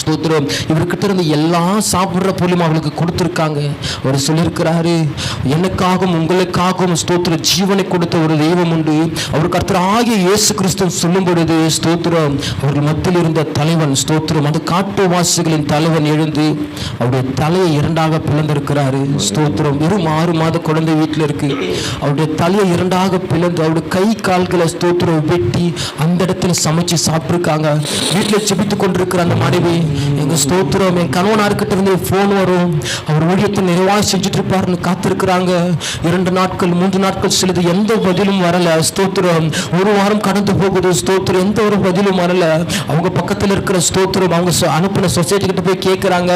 ஸ்தோத்திரம் இவர்கிட்ட இருந்து எல்லாம் சாப்பிட்ற பொருளும் அவளுக்கு கொடுத்துருக்காங்க. அவர் சொல்லியிருக்கிறாரு, எனக்காகவும் உங்களுக்காகவும் ஸ்தோத்திர ஜீவனை கொடுத்த ஒரு தெய்வம் உண்டு. அவர் கர்த்தராகிய இயேசு கிறிஸ்து சொல்லும் பொழுது ஸ்தோத்திரம் அவர்கள் மத்தியில் இருந்த தலைவன் ஸ்தோத்திரம் அந்த காட்டுவாசிகளின் தலைவன் எழுந்து அவருடைய தலையை 2ஆக பிளந்திருக்கிறாரு. ஸ்தோத்திரம் வெறும் 6 மாத குழந்தை வீட்டில் இருக்கு. அவருடைய தலையை 2ஆக பிளந்து அவருடைய கை கால்களை ஸ்தோத்திரம் வெட்டி அந்த இடத்துல சமைச்சு சாப்பிட்டுருக்காங்க. வீட்டில் ஜெபித்து கொண்டிருக்கிற அந்த மனைவி எங்க ஸ்தோத்திரம் என் கணவனார்கிட்ட இருந்து போன் வரும், அவர் ஊழியத்தை நிறைவாக செஞ்சுட்டு இருப்பாருன்னு காத்திருக்கிறாங்க. 2 நாட்கள் 3 நாட்கள் செல்லுது, எந்த பதிலும் வரல. ஸ்தோத்திரம் 1 வாரம் கடந்து போகுது. ஸ்தோத்திரம் எந்த ஒரு பதிலும் வரல. அவங்க பக்கத்தில் இருக்கிற ஸ்தோத்திரம் அவங்க அனுப்பின சொசைட்டி கிட்ட போய் கேட்கிறாங்க,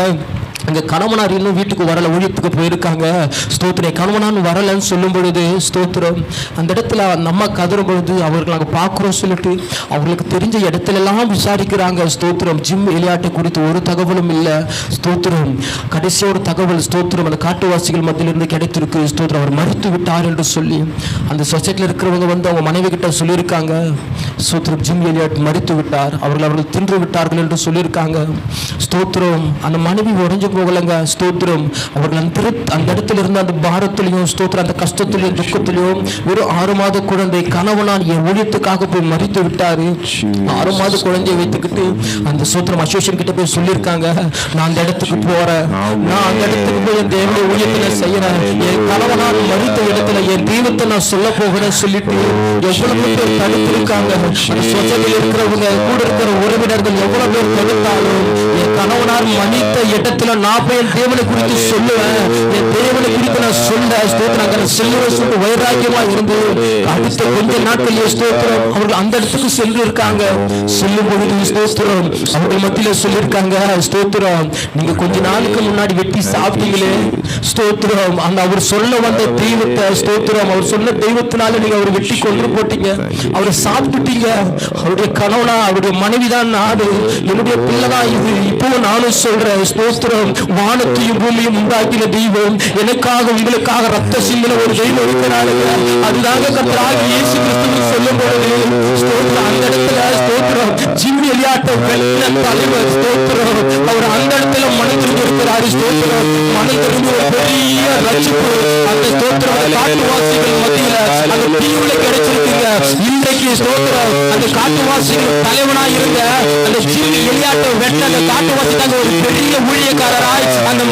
அங்கே கணவனார் இன்னும் வீட்டுக்கு வரலை, ஊழியத்துக்கு போயிருக்காங்க. ஸ்தோத்திரம் கணவனான்னு வரலைன்னு சொல்லும் பொழுது ஸ்தோத்திரம் அந்த இடத்துல நம்ம கதறும் பொழுது அவர்கள் அங்கே பார்க்குறோம் சொல்லிட்டு அவர்களுக்கு தெரிஞ்ச இடத்துல எல்லாம் விசாரிக்கிறாங்க. ஸ்தோத்திரம் ஜிம் எலியாட்டை குறித்து ஒரு தகவலும் இல்லை. ஸ்தோத்திரம் கடைசியாக ஒரு தகவல் ஸ்தோத்திரம் அந்த காட்டுவாசிகள் மத்தியிலிருந்து கிடைத்திருக்கு. ஸ்தோத்திரம் அவர் மறித்து விட்டார் என்று சொல்லி அந்த சொசைட்டியில் இருக்கிறவங்க வந்து அவங்க மனைவி கிட்ட சொல்லியிருக்காங்க, ஸ்தோத்திரம் ஜிம் எலியாட் மறித்து விட்டார், அவர்கள் தின்று விட்டார்கள் என்று சொல்லியிருக்காங்க. ஸ்தோத்திரம் அந்த மனைவி உறைஞ்சு போகலங்க. ஸ்தோத்திரம் அவர்கள் அந்த இடத்துல இருந்து அந்த பாரத்திலையும் ஸ்தோத்திரம் அந்த கஷ்டத்திலையும் துக்கத்திலையும் ஒரு 6 மாத குழந்தை கணவனான் என் ஊழியத்துக்காக போய் மறித்து விட்டாரு. 6 மாத குழந்தையை வைத்துக்கிட்டு அந்த ஸ்தோத்திரம் அசோசியேஷன் கிட்ட போய் சொல்லியிருக்காங்க, நான் அந்த இடத்துக்கு போறேன், நான் அந்த இடத்துக்கு போய் என் தேவனுடைய ஊழியத்தை செய்யறேன், என் கணவனான் மறித்த இடத்துல என் தெய்வத்தை நான் சொல்ல போகிறேன் சொல்லிட்டு எவ்வளவு பேர் தடுத்திருக்காங்க. அந்த சொசைட்டியில் இருக்கிறவங்க கூட இருக்கிற உறவினர்கள் எவ்வளவு பேர் தடுத்தாலும் என் கணவனார் மறித்த இடத்துல நான் போய் என் தேவனை குறித்து சொல்லுவேன், என் தேவனை குறித்து நான் சொல்ல ஸ்தோத்திரம் செல்லுவேன் சொல்லிட்டு வைராக்கியமா இருந்து அடுத்த கொஞ்ச நாட்கள் ஸ்தோத்திரம் அவர்கள் அந்த இடத்துக்கு சென்று இருக்காங்க. செல்லும் பொழுது ஸ்தோத்திரம் அவர்கள் மத்தியில சொல்லியிருக்காங்க, ஸ்தோத்திரம் நீங்க கொஞ்ச நாளுக்கு முன்னாடி வெட்டி சாப்பிட்டீங்களே, ஸ்தோத்திரம் அந்த அவர் சொல்ல வந்த தெய்வத்தை ஸ்தோத்திரம் அவர் சொன்ன தெய்வத்தினால நீங்க அவர் வெட்டி கொன்று போட்டீங்க, அவரை சாப்பிட்டுட்டீங்க, அவருடைய கணவனா அவருடைய மனைவிதான் நாடு, என்னுடைய பிள்ளைதான் இது. இப்போ நானும் சொல்றேன் ஸ்தோத்திரம் வானத்தையும் பூமியும் உண்டாக்கின தெய்வம் எனக்காக உங்களுக்காக ரத்த சிந்தின ஒரு தெய்வம் இருக்கிறாங்க. அதுதாங்க கர்த்தராகிய இயேசு கிறிஸ்து சொல்லும் பொழுது ஸ்தோத்திரம் அந்த இடத்துல ஸ்தோத்திரம் ஜிம் எலியாட்டை வெட்டின தலைவர் ஸ்தோத்திரம் அவர் அந்த இடத்துல மனம் திரும்பி இருக்கிறாரு. ஸ்தோத்திரம் மனம் திரும்பி ஒரு பெரிய ரட்சிப்பு அந்த ஸ்தோத்திரம் காட்டுவாசிகள் மத்தியில அந்த தீவுல கிடைச்சிருக்குங்க. இன்றைக்கு ஸ்தோத்திரம் அந்த காட்டுவாசிகள் தலைவனா இருந்த அந்த ஜிம் எலியாட்டை வெட்ட அந்த காட்டுவாசிக்காக ஒரு பெரிய ஊழியக்காரராய் அந்த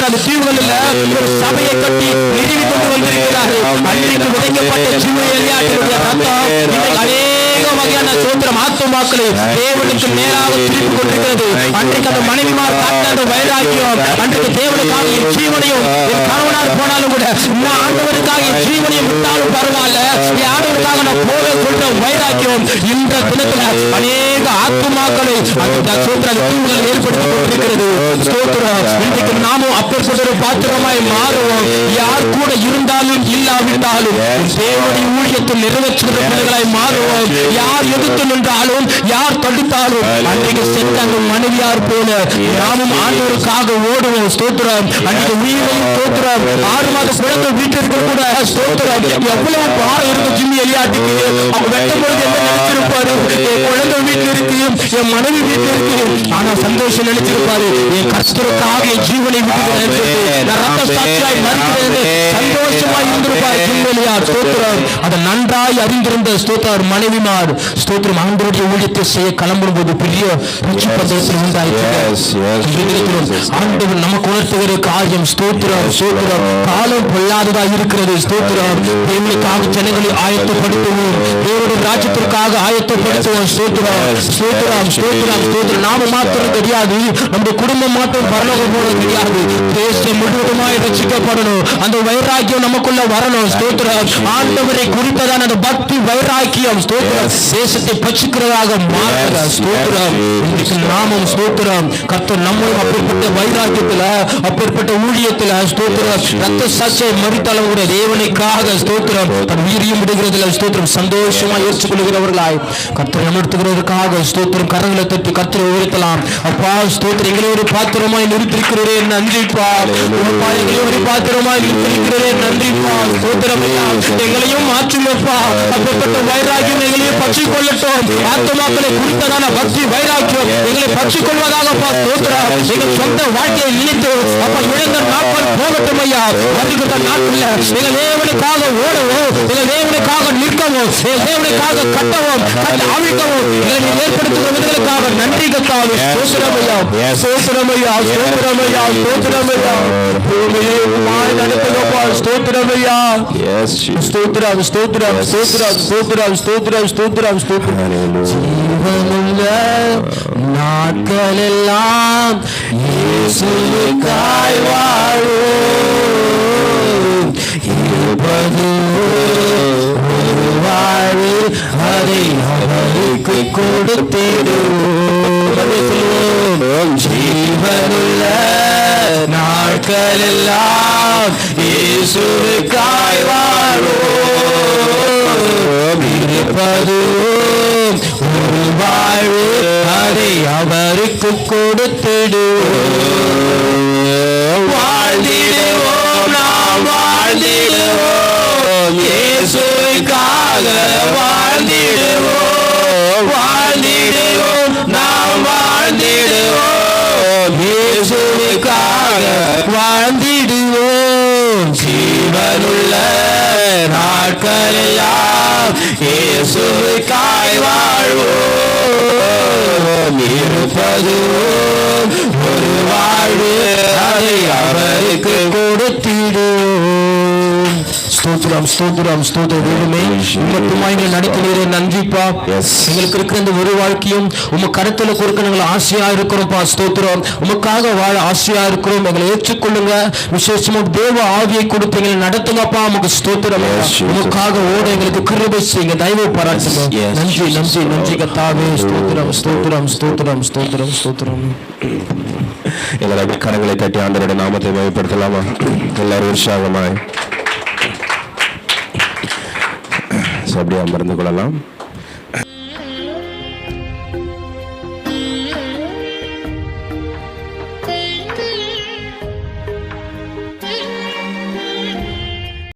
அந்த தீவுகளில் ஒரு சபையை கட்டி நிறுவி கொண்டு வந்திருக்கிறார்கள். அன்றைக்கு விதைக்கப்பட்ட ஜிம் எலியாட்டினுடைய ரத்தம் அநேக வகையான சோத்திரம் ஆத்துமாக்களை தேவனுக்கு நேராக திருப்பி கொண்டிருக்கிறது. அன்றைக்கு அந்த மனைவிமார் காட்ட அந்த வைராக்கியம் அன்றைக்கு தேவனுக்காக என் ஜீவனையும் என் கணவனார் போனாலும் கூட நான் ஆண்டவருக்காக என் ஜீவனையும் விட்டாலும் பரவாயில்ல, என் ஆண்டவருக்காக நான் போக சொல்ற வைராக்கியம் இந்த தினத்துல அநேக ஆத்துமாக்களை அந்த சோத்திர தீவுகள் ஏற்படுத்தி கொண்டிருக்கிறது. இன்றைக்கு நாமும் அப்பேற்பட்ட ஒரு பாத்திரமாய் மாறுவோம். யார் கூட இருந்தாலும் இல்லாவிட்டாலும் தேவனுடைய ஊழியத்தில் நிறைவேற்றுகிற பிள்ளைகளாய் மாறுவோம். யார் எதிர்த்து நின்றாலும் யார் தடுத்தாலும் அன்றைக்கு சென்ற அந்த மனைவியார் போல நாமும் ஆண்டவருக்காக ஓடுவோம். ஸ்தோத்திரம் அன்றைக்கு உயிரையும் ஸ்தோத்திரம் 6 மாத குழந்தை வீட்டிற்கு கூட ஸ்தோத்திரம் எவ்வளவு பாரம் இருக்கு ஜிம்மி எலியாட்டுக்கு. அவங்க வெட்டும் பொழுது என்ன நினைச்சிருப்பாரு, என் குழந்தை வீட்டில் இருக்கு, என் மனைவி வீட்டில் இருக்கு, ஆனா சந்தோஷம் நினைச்சிருப்பாரு, என் கர்த்தருக்காக என் ஜீவனை விட்டுகிறேன் ரத்த சாட்சியாய் மறுக்கிறேன் சந்தோஷமாய் இருந்திருப்பார் ஜிம்மி எலியா. செய்தார். ஸ்தோத்திரம். அதை நன்றாய் அறிந்திருந்த ஸ்தோத்திரம் மனைவிமார் ஸ்தோத்திரம் ஆண்டவருடைய ஊழியத்தை செய்ய கிளம்பும் போது பெரிய ரட்சிப்பதற்கு உண்டாயிற்று. ஆண்டவர் நமக்கு உணர்த்துகிற காரியம் ஸ்தோத்திரம். ஸ்தோத்திரம். காலம் பொல்லாததா இருக்கிறது. ஸ்தோத்திரம். தேவனுக்காக ஜனங்களை ஆயத்தப்படுத்துவோம். தேவனுடைய ராஜ்யத்திற்காக ஆயத்தப்படுத்துவோம். ஸ்தோத்திரம். ஸ்தோத்திரம். ஸ்தோத்திரம். ஸ்தோத்திரம். நாம மாத்திரம் கிடையாது, நம்முடைய குடும்பம் மாத்திரம் பரலோகம் போல கிடையாது. தேசம் முழுவதுமாய் ரட்சிக்கப்படணும். அந்த வைராக்கியம் நமக்குள்ள வரணும். ஸ்தோத்திரம். ஆண்டவரை குறித்ததான அந்த பக்தி வைராக்கியம் ஸ்தோத்திரம் தேசத்தை பட்சிக்கிறதாக மாறுகிற ஸ்தோத்திரம். நாமம் ஸ்தோத்திரம். கர்த்தர் நம்மளும் அப்பேற்பட்ட வைராக்கியத்துல அப்பேற்பட்ட ஊழியத்துல ஸ்தோத்திரம் ரத்த சாட்சியை மறித்தாலும் கூட தேவனுக்காக ஸ்தோத்திரம் தன் உயிரியும் விடுகிறதுல ஸ்தோத்திரம் சந்தோஷமா ஏற்றுக்கொள்கிறவர்களாய் கர்த்தர் நடத்துகிறதற்காக ஸ்தோத்திரம் கரங்களை தட்டி கர்த்தரை உயர்த்தலாம். அப்பா ஸ்தோத்திரம் எங்களை ஒரு பாத்திரமாய் நிறுத்திருக்கிறதே நன்றிப்பா. எங்களை ஒரு பாத்திரமாய் நிறுத்திருக்கிறதே நன்றிப்பா. ஸ்தோத்திரம் எங்களையும் மாற்றுமப்பா. அப்பேற்பட்ட வைராக்கியம் எங்களையும் பற்றி கொள்ளட்டும். ஆத்மாக்களை குறித்ததான பக்தி வைராக்கியம் எங்களை பற்றி கொள்வதாகப்பா. ஸ்தோத்திரம் எங்கள் சொந்த வாழ்க்கையை நினைத்து அப்பா இழந்த நாட்கள் போகட்டும் ஐயா. வருகிற நாட்கள் எங்கள் தேவனுக்காக ஓடவும், எங்கள் தேவனுக்காக நிற்கவும், எங்கள் தேவனுக்காக கட்டவும் அவிழ்க்கவும் எங்களை ஏற்படுத்துவதற்காக நன்றி கத்தாவே. ஸ்தோத்திரமையா ஸ்தோத்திரமையா ஸ்தோத்திரமையா ஸ்தோத்திரமையா நடத்துகப்பா. ஸ்தோத்திரமையா ஸ்தோத்திரம் ஸ்தோத்திரம் ஸ்தோத்திரம் ஸ்தோத்திரம் ஸ்தோத்திரம் ஸ்தோத்திரம் ஸ்தோத்திரம். ஜீவனுள்ள நாட்கள் எல்லாம் இயேசுவுக்காய் வாழும். இருப்பது ஒரு வாழ்வு, அதை அவருக்கு கொடுத்திடுவோம். ஜீவனுள்ள நாட்கள் எல்லாம் இயேசுவுக்காய் வாழும். இருப்பது ஒரு வாழ்வு, அதை அவருக்கு கொடுத்திடுவோம். வாழ்ந்திடுவோம், நாம் வாழ்ந்திடுவோம். இயேசுவுக்காக வாழ்ந்திடுவோம். வாழ்ந்திடுவோம், நாம் வாழ்ந்திடுவோம். இயேசுவுக்காக வாழ்ந்திடுவோம். ஜீவனுள்ள நாட்கள் எல்லாம் இயேசுவுக்காய் வாழ்வோம். இருப்பது ஒரு வாழ்வு, அதை அவருக்கு கொடுத்திடுவோம். ஸ்தோத்திரம் ஸ்தோத்திரம் ஸ்தோத்திரம். வேணுமே மட்டுமா எங்களை நடத்தினீரே நன்றிப்பா. எங்களுக்கு இருக்கிற இந்த ஒரு வாழ்க்கையும் உங்க கருத்துல கொடுக்க நாங்கள் ஆசையா இருக்கிறோம்ப்பா. ஸ்தோத்திரம். உமக்காக வாழ ஆசையா இருக்கிறோம். எங்களை ஏற்றுக்கொள்ளுங்க. விசேஷமா தேவ ஆவியை கொடுத்து எங்களை நடத்துங்கப்பா. உமக்கு ஸ்தோத்திரம். உமக்காக ஓட எங்களுக்கு கிருபை செய்யுங்க. தயவு பாராட்டுங்க. நன்றி நன்றி நன்றி கர்த்தாவே. ஸ்தோத்திரம் ஸ்தோத்திரம் ஸ்தோத்திரம் ஸ்தோத்திரம் ஸ்தோத்திரம். எங்களை கரங்களை தட்டி ஆண்டவருடைய நாமத்தை மகிமைப்படுத்தலாமா? எல்லாரும் உற்சாகமாய் அப்படியே அமர்ந்து கொள்ளலாம்.